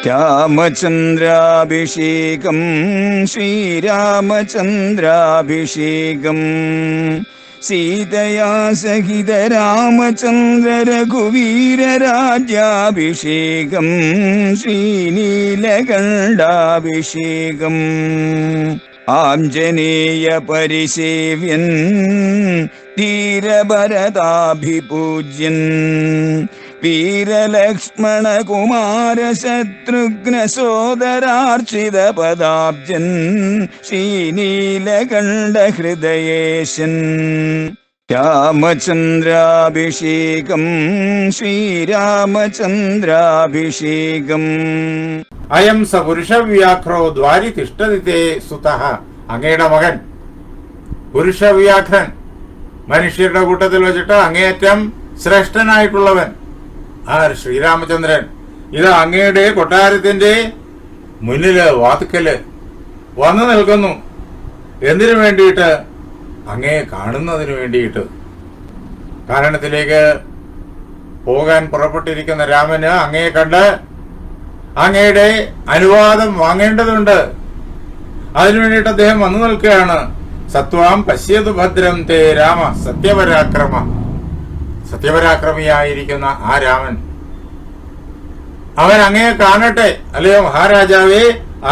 രാമചന്ദ്രാഭിഷേകം ശ്രീരാമചന്ദ്രാഭിഷേകം സീതയാ സഹിത രാമചന്ദ്ര രഘുവീരരാജ്യാഭിഷേകം ശ്രീനീലകണ്ഠാഭിഷേകം ആഞ്ജനേയ പരിസേവ്യൻ ധീരഭരതാഭിപൂജ്യൻ വീരലക്ഷ്മണ കുമാര ശത്രുഘ്ന സോദരാർച്ചിത പദാബ്ജൻ ശ്രീനീലകണ്ഠ ഹൃദയേശൻ രാമചന്ദ്രാഭിഷേകം ശ്രീരാമചന്ദ്രാഭിഷേകം. അയം സ പുരുഷവ്യാഘ്രോ ദ്വാരി തിഷ്ഠതി സുതഃ. അങ്ങയുടെ മകൻ പുരുഷവ്യാഘ്രൻ, മനുഷ്യരുടെ കൂട്ടത്തിൽ വെച്ചിട്ട് അങ്ങേയറ്റം ശ്രേഷ്ഠനായിട്ടുള്ളവൻ ശ്രീരാമചന്ദ്രൻ ഇത് അങ്ങയുടെ കൊട്ടാരത്തിന്റെ മുന്നില് വാതുക്കല് വന്നു നിൽക്കുന്നു. എന്തിനു വേണ്ടിയിട്ട്? അങ്ങയെ കാണുന്നതിന് വേണ്ടിയിട്ട്. കാരണത്തിലേക്ക് പോകാൻ പുറപ്പെട്ടിരിക്കുന്ന രാമന് അങ്ങയെ കണ്ട് അങ്ങയുടെ അനുവാദം വാങ്ങേണ്ടതുണ്ട്. അതിനു വേണ്ടിയിട്ട് അദ്ദേഹം വന്നു നിൽക്കുകയാണ്. സത്വാം പശ്യതു ഭദ്രം തേ രാമ സത്യപരാക്രമ. സത്യപരാക്രമിയായിരിക്കുന്ന ആ രാമൻ അവൻ അങ്ങയെ കാണട്ടെ. അല്ലയോ മഹാരാജാവേ,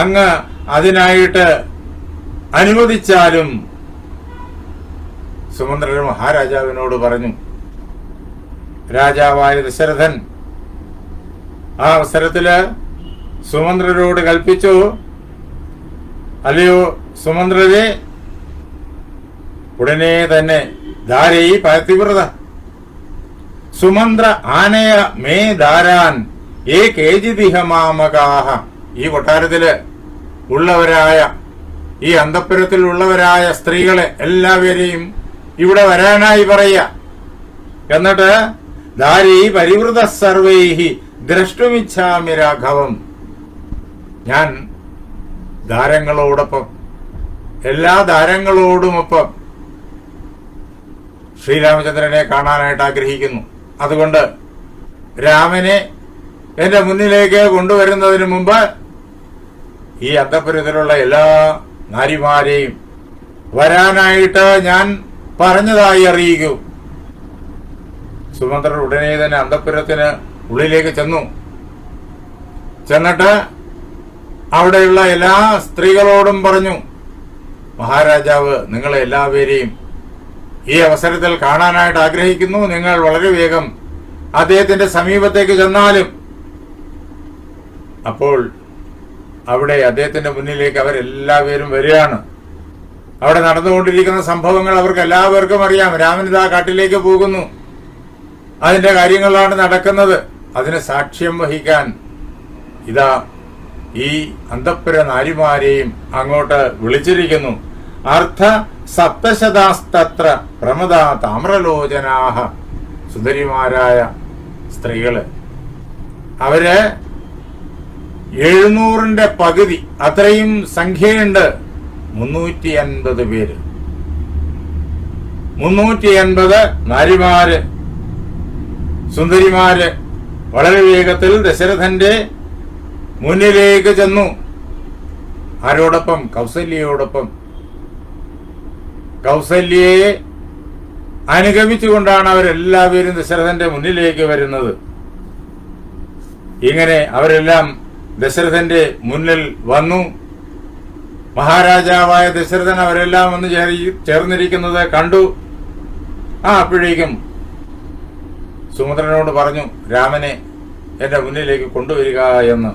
അങ്ങ് അതിനായിട്ട് അനുവദിച്ചാലും. സുമന്ത്രൻ മഹാരാജാവിനോട് പറഞ്ഞു. രാജാവായ ദശരഥൻ ആ അവസരത്തില് സുമന്ത്രരോട് കൽപ്പിച്ചു, അല്ലയോ സുമന്ത്രരെ, ഉടനെ തന്നെ ധാരൈ പതിവ്രത സുമന്ത്ര ആനയ മേ ധാരാൻ ഏ കേജിദിഹമാമകാഹ. ഈ കൊട്ടാരത്തില് ഉള്ളവരായ, ഈ അന്തഃപുരത്തിൽ ഉള്ളവരായ സ്ത്രീകളെ എല്ലാവരെയും ഇവിടെ വരാനായി പറയുക. എന്നിട്ട് ധാരൈ പരിവൃത സർവൈഹി ദ്രഷ്ടുമിച്ഛാമി രാഘവം. ഞാൻ ധാരങ്ങളോടൊപ്പം, എല്ലാ ധാരങ്ങളോടുമൊപ്പം ശ്രീരാമചന്ദ്രനെ കാണാനായിട്ട് ആഗ്രഹിക്കുന്നു. അതുകൊണ്ട് രാമനെ എന്റെ മുന്നിലേക്ക് കൊണ്ടുവരുന്നതിന് മുമ്പ് ഈ അന്തഃപുരത്തിലുള്ള എല്ലാ നാരിമാരെയും വരാനായിട്ട് ഞാൻ പറഞ്ഞതായി അറിയിക്കൂ. സുമന്ത്രർ ഉടനെ തന്നെ അന്തഃപുരത്തിന് ഉള്ളിലേക്ക് ചെന്നിട്ട് അവിടെയുള്ള എല്ലാ സ്ത്രീകളോടും പറഞ്ഞു, മഹാരാജാവ് നിങ്ങളെ എല്ലാവരെയും ഈ അവസരത്തിൽ കാണാനായിട്ട് ആഗ്രഹിക്കുന്നു. നിങ്ങൾ വളരെ വേഗം അദ്ദേഹത്തിന്റെ സമീപത്തേക്ക് ചെന്നാലും. അപ്പോൾ അവിടെ അദ്ദേഹത്തിന്റെ മുന്നിലേക്ക് അവരെല്ലാവരും വരികയാണ്. അവിടെ നടന്നുകൊണ്ടിരിക്കുന്ന സംഭവങ്ങൾ അവർക്ക് എല്ലാവർക്കും അറിയാം. രാമനിതാ കാട്ടിലേക്ക് പോകുന്നു, അതിന്റെ കാര്യങ്ങളാണ് നടക്കുന്നത്. അതിന് സാക്ഷ്യം വഹിക്കാൻ ഇതാ ഈ അന്തഃപുര നാരിമാരെയും അങ്ങോട്ട് വിളിച്ചിരിക്കുന്നു. അർത്ഥ സപ്തശതാസ്തത്ര പ്രമദ താമ്രലോചനാഹ. സുന്ദരിമാരായ സ്ത്രീകള്, അവര് 700ന്റെ പകുതി അത്രയും സംഖ്യയുണ്ട്. 350 പേര്, 350 നാരിമാര്, സുന്ദരിമാര് വളരെ വേഗത്തിൽ ദശരഥന്റെ മുന്നിലേക്ക് ചെന്നു. ആരോടൊപ്പം? കൗസല്യയോടൊപ്പം. കൗസല്യയെ അനുഗമിച്ചുകൊണ്ടാണ് അവരെല്ലാവരും ദശരഥന്റെ മുന്നിലേക്ക് വരുന്നത്. ഇങ്ങനെ അവരെല്ലാം ദശരഥന്റെ മുന്നിൽ വന്നു. മഹാരാജാവായ ദശരഥൻ അവരെല്ലാം വന്ന് ചേർന്നിരിക്കുന്നത് കണ്ടു. അപ്പോഴേക്കും സുമന്ത്രനോട് പറഞ്ഞു, രാമനെ എന്റെ മുന്നിലേക്ക് കൊണ്ടുവരിക എന്ന്.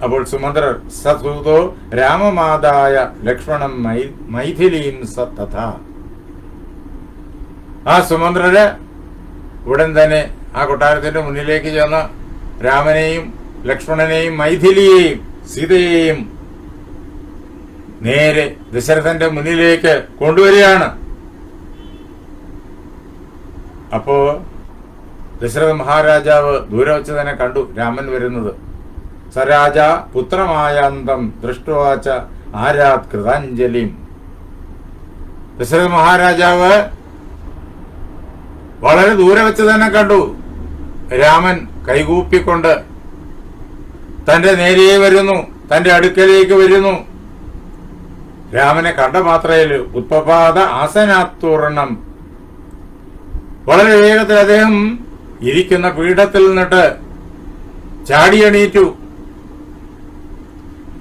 അപ്പോൾ സുമന്ത്രർ സൂതോ രാമമാതായ ലക്ഷ്മണം മൈഥിലീം സതഥാ. ആ സുമന്ത്രര് ഉടൻ തന്നെ ആ കൊട്ടാരത്തിന്റെ മുന്നിലേക്ക് ചെന്ന് രാമനെയും ലക്ഷ്മണനെയും മൈഥിലിയെയും സീതയെയും നേരെ ദശരഥന്റെ മുന്നിലേക്ക് കൊണ്ടുവരികയാണ്. അപ്പോ ദശരഥ മഹാരാജാവ് ദൂരെ വെച്ച് തന്നെ കണ്ടു രാമൻ വരുന്നത്. സരാജ പുത്രമായാന്തം ദൃഷ്ടുവാച്ച ആരാത് കൃതാഞ്ജലിം. ദശരഥ മഹാരാജാവ് വളരെ ദൂരെ വെച്ച് തന്നെ കണ്ടു രാമൻ കൈകൂപ്പിക്കൊണ്ട് തന്റെ നേരെ വരുന്നു, തന്റെ അടുക്കലേക്ക് വരുന്നു. രാമനെ കണ്ട മാത്രയിൽ ഉത്പപാത ആസനാത്തൂർണം, വളരെ വേഗത്തിൽ അദ്ദേഹം ഇരിക്കുന്ന പീഠത്തിൽ നിന്നിട്ട് ചാടിയണീറ്റു.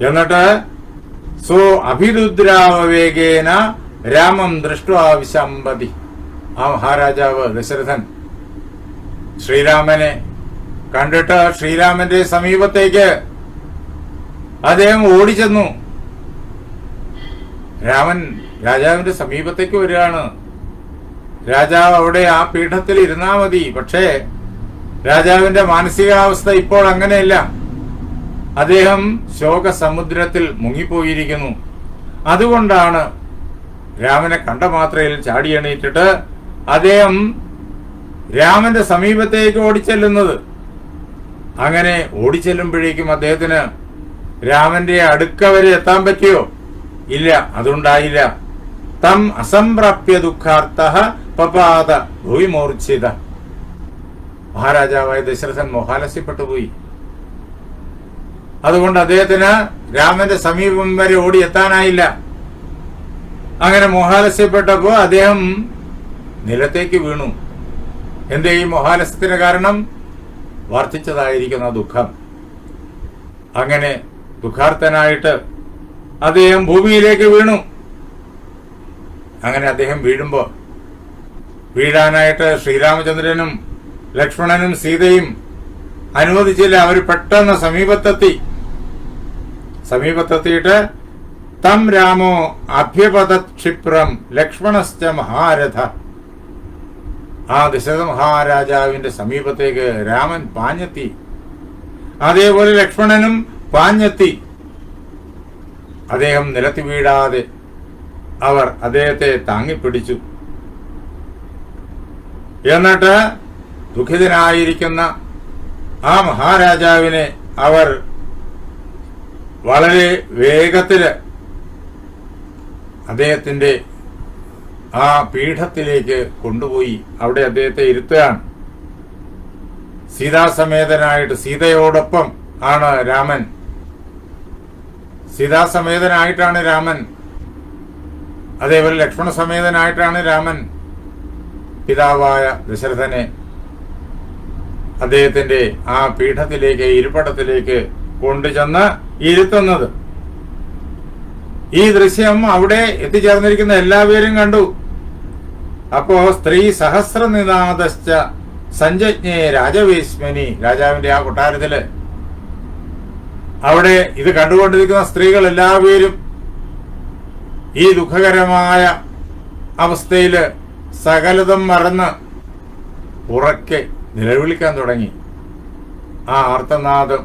എന്നിട്ട് സോ അഭിരുദ്രാവേഗേന രാമം ദൃഷ്ട്വാ വിശമ്പതി. ആ മഹാരാജാവ് ദശരഥൻ ശ്രീരാമനെ കണ്ടിട്ട് ശ്രീരാമന്റെ സമീപത്തേക്ക് അദ്ദേഹം ഓടിച്ചെന്നു. രാമൻ രാജാവിന്റെ സമീപത്തേക്ക് വരികയാണ്. രാജാവ് അവിടെ ആ പീഠത്തിൽ ഇരുന്നാ മതി. പക്ഷേ രാജാവിന്റെ മാനസികാവസ്ഥ ഇപ്പോൾ അങ്ങനെയല്ല. അദ്ദേഹം ശോകസമുദ്രത്തിൽ മുങ്ങിപ്പോയിരിക്കുന്നു. അതുകൊണ്ടാണ് രാമനെ കണ്ട മാത്രയിൽ ചാടിയണീറ്റിട്ട് അദ്ദേഹം രാമന്റെ സമീപത്തേക്ക് ഓടിച്ചെല്ലുന്നത്. അങ്ങനെ ഓടിച്ചെല്ലുമ്പോഴേക്കും അദ്ദേഹത്തിന് രാമന്റെ അടുക്ക വരെ എത്താൻ പറ്റിയോ? ഇല്ല, അതുണ്ടായില്ല. തം അസംപ്രാപ്യ ദുഃഖാർത്ഥഃ പപാത ഭൂമിമൂർച്ഛിത. മഹാരാജാവായ ദശരഥൻ മോഹാലസ്യപ്പെട്ടുപോയി. അതുകൊണ്ട് അദ്ദേഹത്തിന് രാമന്റെ സമീപം വരെ ഓടി എത്താനായില്ല. അങ്ങനെ മോഹാലസ്യപ്പെട്ടപ്പോ അദ്ദേഹം നിലത്തേക്ക് വീണു. എന്തേ ഈ മോഹാലസ്യത്തിന് കാരണം? വർദ്ധിച്ചതായിരിക്കുന്ന ദുഃഖം. അങ്ങനെ ദുഃഖാർത്ഥനായിട്ട് അദ്ദേഹം ഭൂമിയിലേക്ക് വീണു. അങ്ങനെ അദ്ദേഹം വീഴാനായിട്ട് ശ്രീരാമചന്ദ്രനും ലക്ഷ്മണനും സീതയും അനുവദിച്ചില്ല. അവർ പെട്ടെന്ന് സമീപത്തെത്തിയിട്ട് തം രാമോ അഭ്യപതക്ഷിപ്രം ലക്ഷ്മണശ്ച മഹാരഥ. ആ ദശരഥ മഹാരാജാവിന്റെ സമീപത്തേക്ക് രാമൻ പാഞ്ഞെത്തി. അതേപോലെ ലക്ഷ്മണനും പാഞ്ഞെത്തി. അദ്ദേഹം നിലത്ത് വീഴാതെ അവർ അദ്ദേഹത്തെ താങ്ങിപ്പിടിച്ചു. എന്നിട്ട് ദുഃഖിതനായിരിക്കുന്ന ആ മഹാരാജാവിനെ അവർ വളരെ വേഗത്തില് അദ്ദേഹത്തിന്റെ ആ പീഠത്തിലേക്ക് കൊണ്ടുപോയി അവിടെ അദ്ദേഹത്തെ ഇരുത്തുകയാണ്. സീതാസമേതനായിട്ട്, സീതയോടൊപ്പം ആണ് രാമൻ. സീതാസമേതനായിട്ടാണ് രാമൻ. അതേപോലെ ലക്ഷ്മണ സമേതനായിട്ടാണ് രാമൻ പിതാവായ ദശരഥനെ അദ്ദേഹത്തിന്റെ ആ പീഠത്തിലേക്ക്, ഇരിപ്പിടത്തിലേക്ക് കൊണ്ടുചെന്ന് ഇരുത്തുന്നത്. ഈ ദൃശ്യം അവിടെ എത്തിച്ചേർന്നിരിക്കുന്ന എല്ലാവരും കണ്ടു. അപ്പോ സ്ത്രീ സഹസ്രനിനാദശ്ച സഞ്ജജ്ഞേ രാജവേശ്മനി, രാജാവിന്റെ ആ കൊട്ടാരത്തില് അവിടെ ഇത് കണ്ടുകൊണ്ടിരിക്കുന്ന സ്ത്രീകൾ എല്ലാവരും ഈ ദുഃഖകരമായ അവസ്ഥയില് സകലതും മറന്ന് ഉറക്കെ നിലവിളിക്കാൻ തുടങ്ങി. ആ ആർത്തനാദം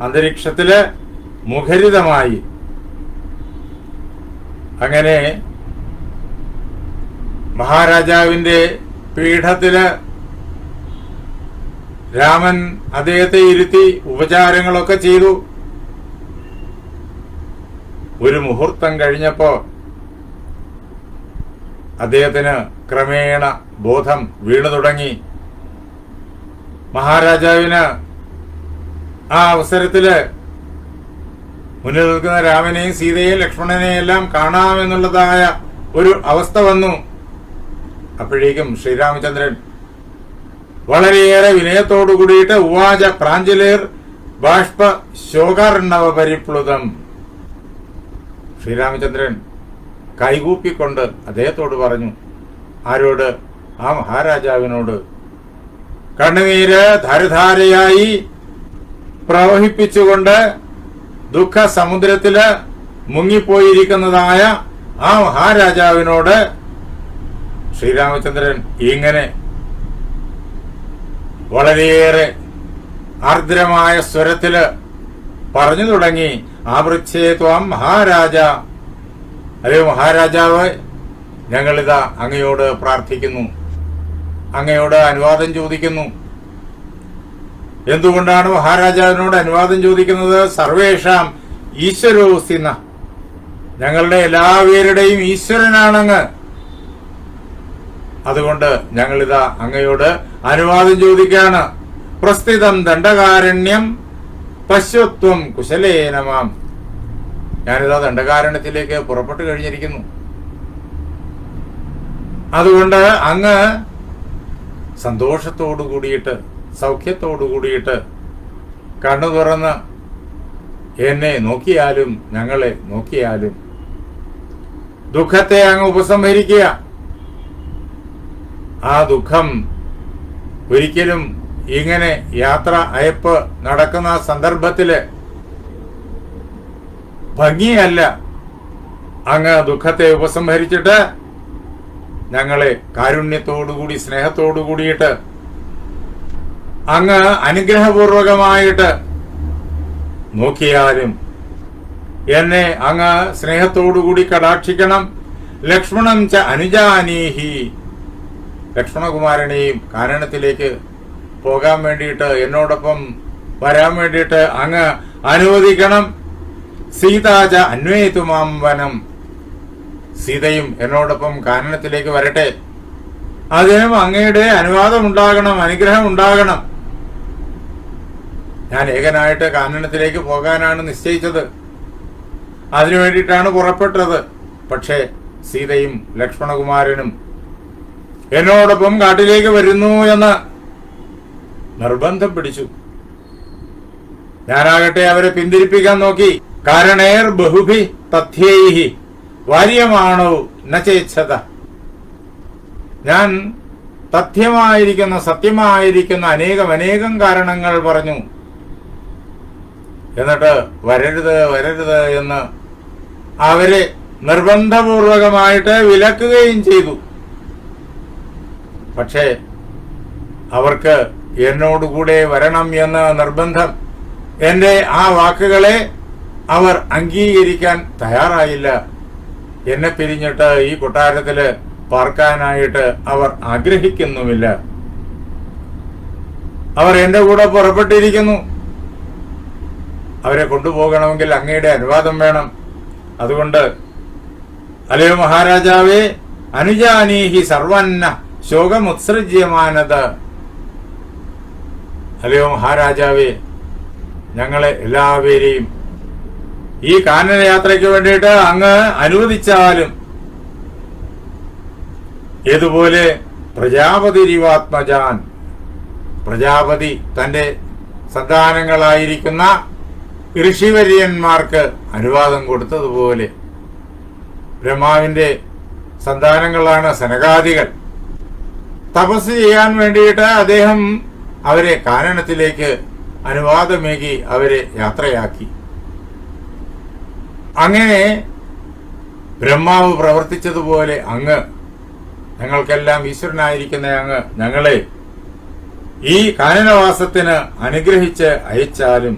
അന്തരീക്ഷത്തില് മുഖരിതമായി. അങ്ങനെ മഹാരാജാവിന്റെ പീഠത്തില് രാമൻ അദ്ദേഹത്തെ ഇരുത്തി ഉപചാരങ്ങളൊക്കെ ചെയ്തു. ഒരു മുഹൂർത്തം കഴിഞ്ഞപ്പോ അദ്ദേഹത്തിന് ക്രമേണ ബോധം വീണു തുടങ്ങി. മഹാരാജാവിന് ആ അവസരത്തില് മുന്നിൽ നിൽക്കുന്ന രാമനെയും സീതയെയും ലക്ഷ്മണനെയും എല്ലാം കാണാമെന്നുള്ളതായ ഒരു അവസ്ഥ വന്നു. അപ്പോഴേക്കും ശ്രീരാമചന്ദ്രൻ വളരെയേറെ വിനയത്തോടു കൂടിയിട്ട് ഉവാച പ്രാഞ്ജലേർ ബാഷ്പ ശോകാർണവ പരിപ്ലുതം. ശ്രീരാമചന്ദ്രൻ കൈകൂപ്പിക്കൊണ്ട് അദ്ദേഹത്തോട് പറഞ്ഞു. ആരോട്? ആ മഹാരാജാവിനോട്. കണ്ണുനീര് ധാരധാരയായി പ്രവഹിപ്പിച്ചുകൊണ്ട് ദുഃഖ സമുദ്രത്തില് മുങ്ങിപ്പോയിരിക്കുന്നതായ ആ മഹാരാജാവിനോട് ശ്രീരാമചന്ദ്രൻ ഇങ്ങനെ വളരെയേറെ ആർദ്രമായ സ്വരത്തില് പറഞ്ഞു തുടങ്ങി. ആവൃച്ഛേത്വം മഹാരാജ, അല്ലയോ മഹാരാജാവ്, ഞങ്ങളിതാ അങ്ങയോട് പ്രാർത്ഥിക്കുന്നു, അങ്ങയോട് അനുവാദം ചോദിക്കുന്നു. എന്തുകൊണ്ടാണ് മഹാരാജാവിനോട് അനുവാദം ചോദിക്കുന്നത്? സർവേഷാം ഈശ്വരോസിന, ഞങ്ങളുടെ എല്ലാവരുടെയും ഈശ്വരനാണങ്ങ്. അതുകൊണ്ട് ഞങ്ങളിതാ അങ്ങയോട് അനുവാദം ചോദിക്കുകയാണ്. പ്രസ്ഥിതം ദണ്ഡകാരണ്യം പശ്വത്വം കുശലേനമാം. ഞാനിതാ ദണ്ഡകാരണ്യത്തിലേക്ക് പുറപ്പെട്ടു കഴിഞ്ഞിരിക്കുന്നു. അതുകൊണ്ട് അങ്ങ് സന്തോഷത്തോടു കൂടിയിട്ട്, സൗഖ്യത്തോടു കൂടിയിട്ട് കണ്ണു തുറന്ന് എന്നെ നോക്കിയാലും ഞങ്ങളെ നോക്കിയാലും ദുഃഖത്തെ അങ്ങ് ഉപസംഹരിക്കുക. ആ ദുഃഖം ഒരിക്കലും ഇങ്ങനെ യാത്ര അയപ്പ് നടക്കുന്ന സന്ദർഭത്തില് ഭംഗിയല്ല. അങ്ങ് ദുഃഖത്തെ ഉപസംഹരിച്ചിട്ട് ഞങ്ങളെ കാരുണ്യത്തോടുകൂടി, സ്നേഹത്തോടു കൂടിയിട്ട് അങ്ങ് അനുഗ്രഹപൂർവകമായിട്ട് നോക്കിയാലും എന്നെ അങ്ങ് സ്നേഹത്തോടുകൂടി കടാക്ഷിക്കണം. ലക്ഷ്മണം ച അനുജാനീഹി. ലക്ഷ്മണകുമാരനെയും കാനനത്തിലേക്ക് പോകാൻ വേണ്ടിയിട്ട്, എന്നോടൊപ്പം വരാൻ വേണ്ടിയിട്ട് അങ്ങ് അനുവദിക്കണം. സീതാച അന്വേതുമാം വനം. സീതയും എന്നോടൊപ്പം കാനനത്തിലേക്ക് വരട്ടെ. അതിനും അങ്ങയുടെ അനുവാദം ഉണ്ടാകണം, അനുഗ്രഹം ഉണ്ടാകണം. ഞാൻ ഏകനായിട്ട് കാനനത്തിലേക്ക് പോകാനാണ് നിശ്ചയിച്ചത്. അതിനു വേണ്ടിയിട്ടാണ് പുറപ്പെട്ടത്. പക്ഷേ സീതയും ലക്ഷ്മണകുമാരനും എന്നോടൊപ്പം കാട്ടിലേക്ക് വരുന്നു എന്ന് നിർബന്ധം പിടിച്ചു. ഞാനാകട്ടെ അവരെ പിന്തിരിപ്പിക്കാൻ നോക്കി. കാരണേർ ബഹുഭി തഥ്യൈഹി വാര്യമാണോ നചേച്ഛത. ഞാൻ തഥ്യമായിരിക്കുന്ന, സത്യമായിരിക്കുന്ന അനേകം കാരണങ്ങൾ പറഞ്ഞു. എന്നിട്ട് വരരുത് വരരുത് എന്ന് അവരെ നിർബന്ധപൂർവകമായിട്ട് വിലക്കുകയും ചെയ്തു. പക്ഷേ അവർക്ക് എന്നോടുകൂടെ വരണം എന്ന നിർബന്ധം, എന്റെ ആ വാക്കുകളെ അവർ അംഗീകരിക്കാൻ തയ്യാറായില്ല. എന്നെ പിരിഞ്ഞിട്ട് ഈ കൊട്ടാരത്തില് പാർക്കാനായിട്ട് അവർ ആഗ്രഹിക്കുന്നുമില്ല. അവർ എന്റെ കൂടെ പുറപ്പെട്ടിരിക്കുന്നു. അവരെ കൊണ്ടുപോകണമെങ്കിൽ അങ്ങയുടെ അനുവാദം വേണം. അതുകൊണ്ട് അല്ലയോ മഹാരാജാവേ, അനുജാനീഹി സർവന്ന ശോകമുത്സൃജ്യമാനത്. അല്ലയോ മഹാരാജാവേ, ഞങ്ങളെ എല്ലാവരെയും ഈ കാനന യാത്രയ്ക്ക് വേണ്ടിയിട്ട് അങ്ങ് അനുവദിച്ചാലും, ഏതുപോലെ പ്രജാപതിരിവാത്മജാൻ, പ്രജാപതി തന്റെ സന്താനങ്ങളായിരിക്കുന്ന ഋഷിവര്യന്മാർക്ക് അനുവാദം കൊടുത്തതുപോലെ, ബ്രഹ്മാവിന്റെ സന്താനങ്ങളാണ് സനകാദികൾ. തപസ് ചെയ്യാൻ വേണ്ടിയിട്ട് അദ്ദേഹം അവരെ കാനനത്തിലേക്ക് അനുവാദമേകി അവരെ യാത്രയാക്കി. അങ്ങനെ ബ്രഹ്മാവ് പ്രവർത്തിച്ചതുപോലെ അങ്ങ്, ഞങ്ങൾക്കെല്ലാം ഈശ്വരനായിരിക്കുന്ന അങ്ങ് ഞങ്ങളെ ഈ കാനനവാസത്തിന് അനുഗ്രഹിച്ച് അയച്ചാലും